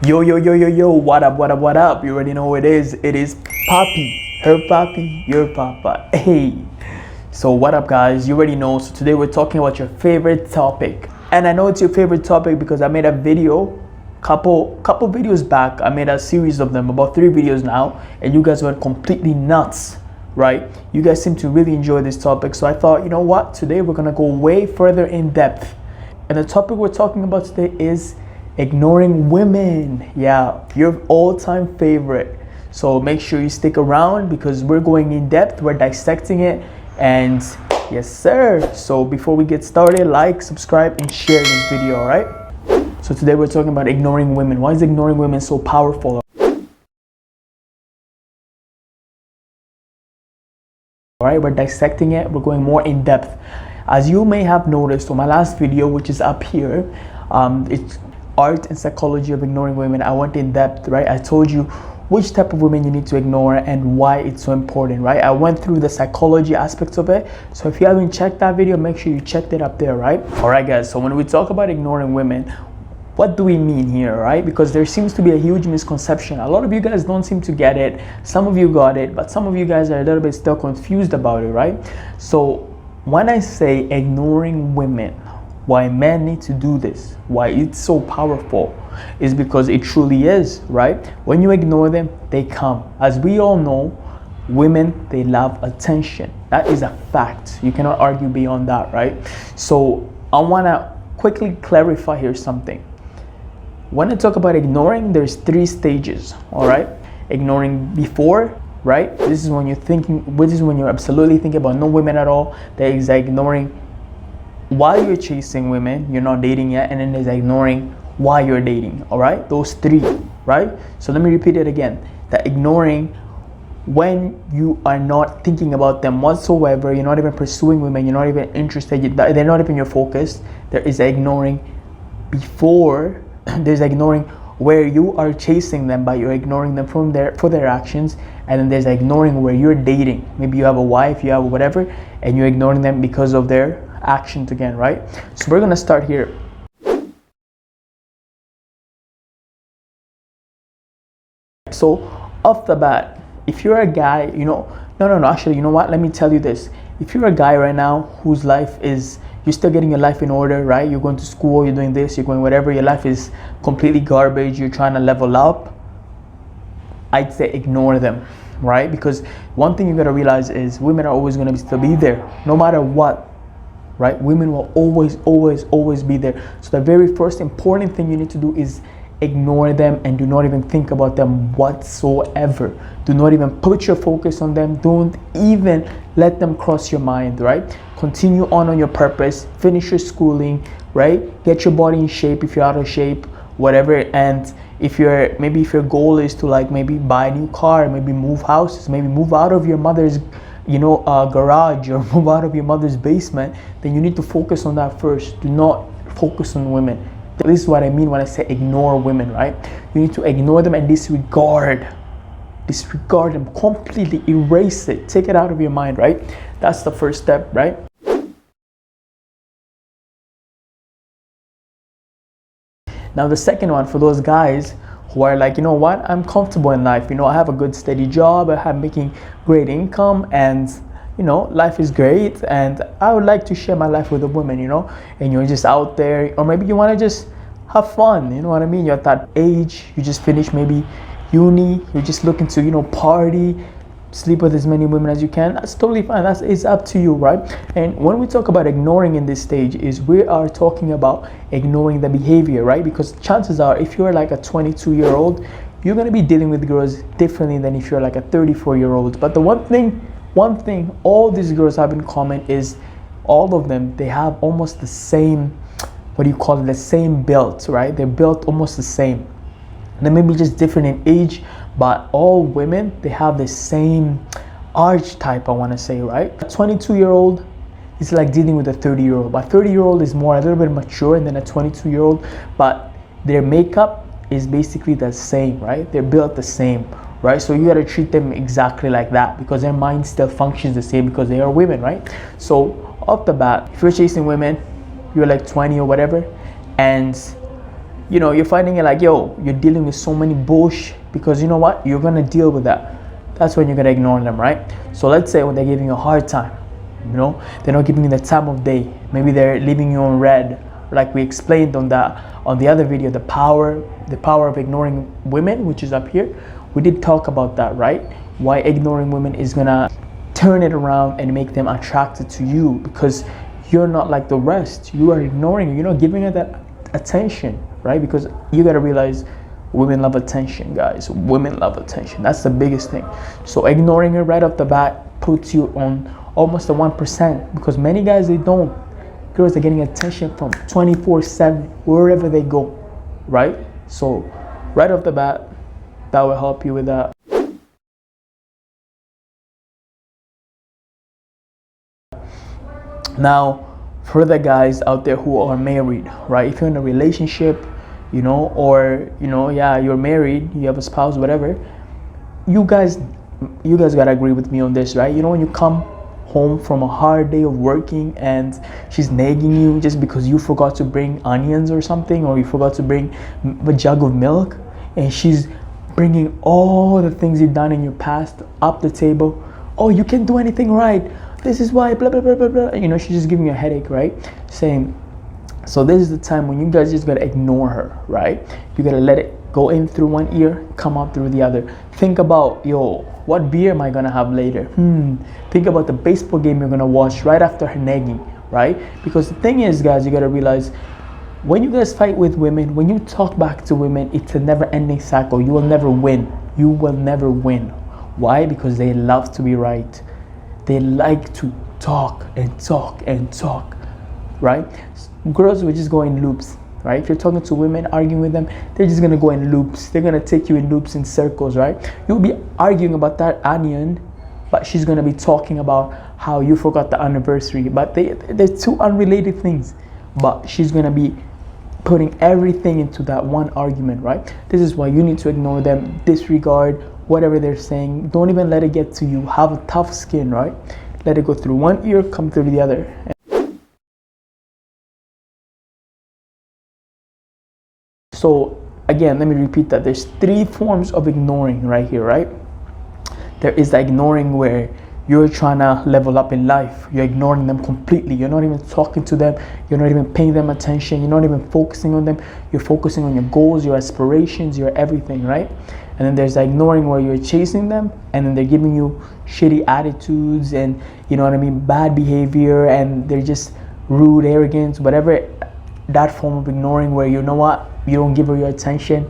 Yo, yo, yo, yo, yo, what up, what up, what up? You already know what it is. It is Papi, her Papi, your Papa. Hey. So what up, guys? You already know. So today we're talking about your favorite topic. And I know it's your favorite topic because I made a video couple videos back. I made a series of them, about 3 videos now, and you guys went completely nuts, right? You guys seem to really enjoy this topic. So I thought, you know what? Today we're gonna go way further in depth. And the topic we're talking about today is ignoring women. Yeah, your all-time favorite. So make sure you stick around because we're going in depth, we're dissecting it, and yes sir. So before we get started, like, subscribe, and share this video. All right, so today we're talking about ignoring women. Why is ignoring women so powerful? All right, we're dissecting it, we're going more in depth. As you may have noticed on my last video, which is up here, it's art and psychology of ignoring women. I went in depth, right? I told you which type of women you need to ignore and why it's so important, right? I went through the psychology aspects of it. So if you haven't checked that video, make sure you checked it up there, right? All right, guys. So when we talk about ignoring women, what do we mean here, right? Because there seems to be a huge misconception. A lot of you guys don't seem to get it. Some of you got it, but some of you guys are a little bit still confused about it, right? So when I say ignoring women, why men need to do this, why it's so powerful, is because it truly is, right? When you ignore them, they come. As we all know, women, they love attention. That is a fact. You cannot argue beyond that, right? So I want to quickly clarify here something. When I talk about ignoring, there's 3 stages, all right? Ignoring before, right? This is when you're thinking, this is when you're absolutely thinking about no women at all. There is ignoring while you're chasing women, you're not dating yet, and then there's ignoring while you're dating. All right, those 3, right? So let me repeat it again. The ignoring when you are not thinking about them whatsoever, you're not even pursuing women, you're not even interested, they're not even your focus. There is ignoring before, there's ignoring where you are chasing them, but you're ignoring them for their actions. And then there's ignoring where you're dating. Maybe you have a wife, you have whatever, and you're ignoring them because of their actions again, right? So we're gonna start here. So off the bat, if you're a guy, no, actually, you know what, let me tell you this. If you're a guy right now whose life is, you're still getting your life in order, right? You're going to school, you're doing this, you're going whatever, your life is completely garbage, you're trying to level up, I'd say ignore them, right? Because one thing you gotta realize is women are always gonna still be there, no matter what, right? Women will always be there. So the very first important thing you need to do is ignore them and do not even think about them whatsoever. Do not even put your focus on them. Don't even let them cross your mind, right? Continue on your purpose, finish your schooling, right? Get your body in shape if you're out of shape, whatever. And if your goal is to maybe buy a new car, maybe move houses, maybe move out of your mother's garage or move out of your mother's basement, then you need to focus on that first. Do not focus on women. This is what I mean when I say ignore women, right? You need to ignore them and disregard them completely, erase it, take it out of your mind, right? That's the first step, right? Now the second one, for those guys who are like, you know what, I'm comfortable in life, I have a good steady job, I have making great income, and life is great, and I would like to share my life with a woman, and you're just out there, or maybe you want to just have fun, you know what I mean? You're at that age, you just finished maybe uni, you're just looking to party, sleep with as many women as you can. That's totally fine. It's up to you, right? And when we talk about ignoring in this stage, is we are talking about ignoring the behavior, right? Because chances are, if you're like a 22-year-old, you're going to be dealing with girls differently than if you're like a 34-year-old. But the one thing all these girls have in common is all of them, they have almost the same, the same build, right? They're built almost the same. They may be just different in age, but all women, they have the same archetype, I want to say, right? A 22-year-old is like dealing with a 30-year-old, but 30-year-old is a little bit mature than a 22-year-old, but their makeup is basically the same, right? They're built the same, right? So you got to treat them exactly like that because their mind still functions the same because they are women, right? So off the bat, if you're chasing women, you're like 20 or whatever, and you know, you're finding it like, yo, you're dealing with so many bullshit, because you know what, you're gonna deal with that. That's when you're gonna ignore them, right? So let's say when they're giving you a hard time, you know, they're not giving you the time of day, maybe they're leaving you on red, like we explained on the other video, the power of ignoring women, which is up here. We did talk about that, right? Why ignoring women is gonna turn it around and make them attracted to you, because you're not like the rest. You are ignoring her, you're not giving her that attention, right? Because you got to realize women love attention, guys. Women love attention. That's the biggest thing. So ignoring her right off the bat puts you on almost the 1%, because many guys, they don't. Girls are getting attention from 24/7 wherever they go, right? So right off the bat, that will help you with that. Now, for the guys out there who are married, right? If you're in a relationship, you know, or you know, yeah, you're married, you have a spouse, whatever. You guys gotta agree with me on this, right? You know, when you come home from a hard day of working and she's nagging you just because you forgot to bring onions or something, or you forgot to bring a jug of milk, and she's bringing all the things you've done in your past up the table. Oh, you can't do anything right. This is why, blah, blah, blah, blah, blah. You know, she's just giving you a headache, right? Saying, so this is the time when you guys just gotta ignore her, right? You gotta let it go in through one ear, come out through the other. Think about, yo, what beer am I gonna have later? Think about the baseball game you're gonna watch right after her nagging, right? Because the thing is, guys, you gotta realize, when you guys fight with women, when you talk back to women, it's a never-ending cycle. You will never win. You will never win. Why? Because they love to be right. They like to talk and talk and talk, right? Girls will just go in loops, right? If you're talking to women, arguing with them, they're just gonna go in loops. They're gonna take you in loops, in circles, right? You'll be arguing about that onion, but she's gonna be talking about how you forgot the anniversary. But they're two unrelated things. But she's gonna be putting everything into that one argument, right? This is why you need to ignore them, disregard whatever they're saying. Don't even let it get to you. Have a tough skin, right? Let it go through one ear, come through the other. So again, let me repeat that. There's 3 forms of ignoring right here, right? There is the ignoring where you're trying to level up in life. You're ignoring them completely. You're not even talking to them. You're not even paying them attention. You're not even focusing on them. You're focusing on your goals, your aspirations, your everything, right? And then there's the ignoring where you're chasing them, and then they're giving you shitty attitudes and, you know what I mean, bad behavior, and they're just rude, arrogant, whatever. That form of ignoring where, you know what, you don't give her your attention,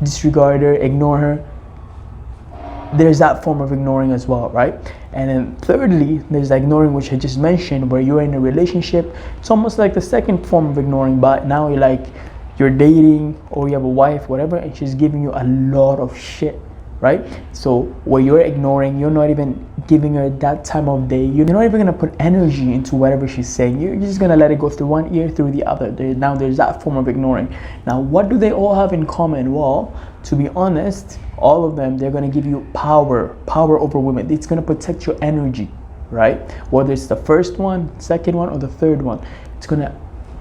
disregard her, ignore her. There's that form of ignoring as well, right? And then thirdly, there's the ignoring which I just mentioned, where you're in a relationship. It's almost like the second form of ignoring, but now you're dating or you have a wife, whatever, and she's giving you a lot of shit, right? So where you're ignoring, you're not even giving her that time of day. You're not even gonna put energy into whatever she's saying. You're just gonna let it go through one ear, through the other. Now there's that form of ignoring. Now what do they all have in common? Well, to be honest, all of them, they're gonna give you power over women. It's gonna protect your energy, right? Whether it's the first one, second one, or the third one, it's gonna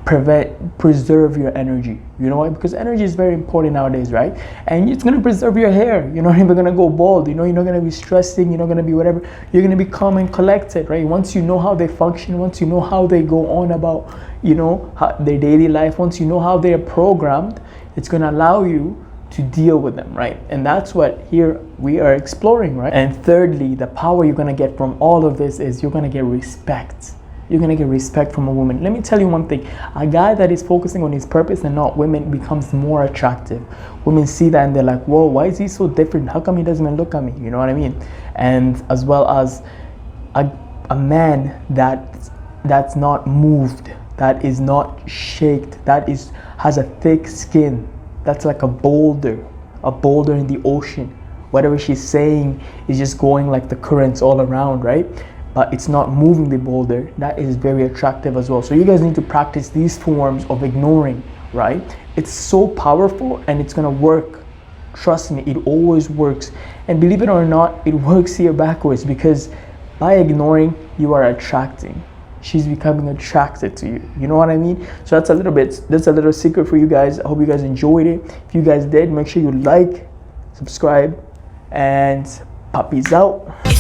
preserve your energy. You know why? Because energy is very important nowadays, right? And it's going to preserve your hair. You're not even going to go bald. You know, you're not going to be stressing. You're not going to be whatever. You're going to be calm and collected, right? Once you know how they function, once you know how they go on about, you know, their daily life, once you know how they're programmed, it's going to allow you to deal with them, right? And that's what here we are exploring, right? And thirdly, the power you're going to get from all of this is you're going to get respect. You're gonna get respect from a woman. Let me tell you one thing. A guy that is focusing on his purpose and not women becomes more attractive. Women see that and they're like, whoa, why is he so different? How come he doesn't even look at me? You know what I mean? And as well as a man that's not moved, that is not shaked, has a thick skin, that's like a boulder in the ocean. Whatever she's saying is just going like the currents all around, right? But it's not moving the boulder. That is very attractive as well. So you guys need to practice these forms of ignoring, right? It's so powerful and it's gonna work. Trust me, it always works. And believe it or not, it works here backwards, because by ignoring, you are attracting. she's becoming attracted to you. You know what I mean? So that's a little secret for you guys. I hope you guys enjoyed it. If you guys did, make sure you like, subscribe, and PAPI's out.